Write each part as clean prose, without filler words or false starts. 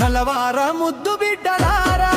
నలవార ముద్దు బిడ్డలారా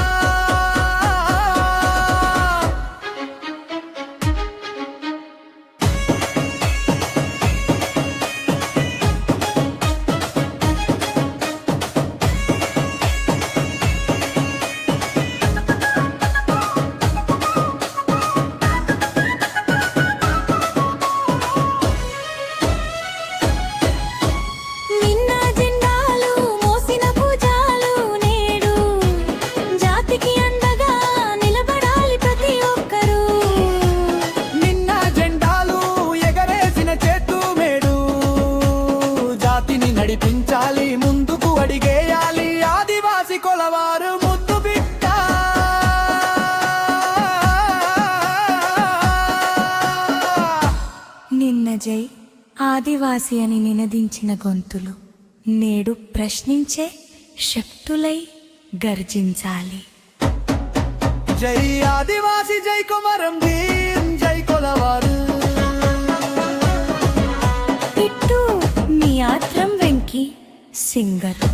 నడిపించాలి, ముందుకు అడిగేయాలి ఆదివాసి కొలవారు ముద్దు బిడ్డ. నిన్న జై ఆదివాసి అని నినదించిన గొంతులు నేడు ప్రశ్నించే శక్తులై గర్జించాలి. జై ఆదివాసి, జై కుమరం భీం, జై కొలవారు. ఇట్టు మీ ఆత్రం వెంకి సింగర్.